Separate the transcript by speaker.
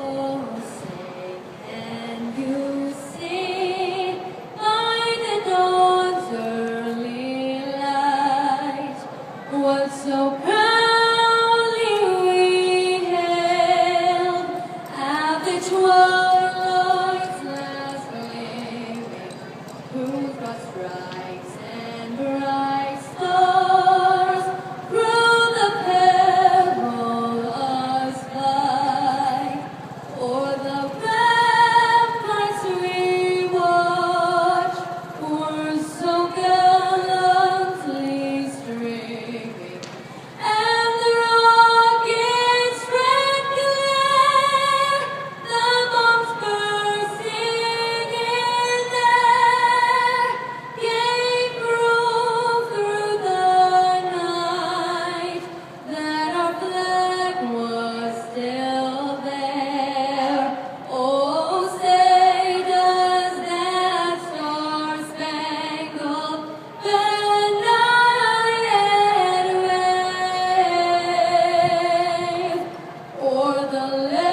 Speaker 1: Oh, say, can you see by the dawn's early light what so proudly we hailed at the twilight's last gleaming, whose broad stripes and bright stars through the perilous fight o'er the ramparts we watched were so gallantly streaming, and the rocket's red glare, the bombs bursting in air, gave proof through the night that our flag was still there. Oh, say, does that star-spangled banner yet wave o'er the land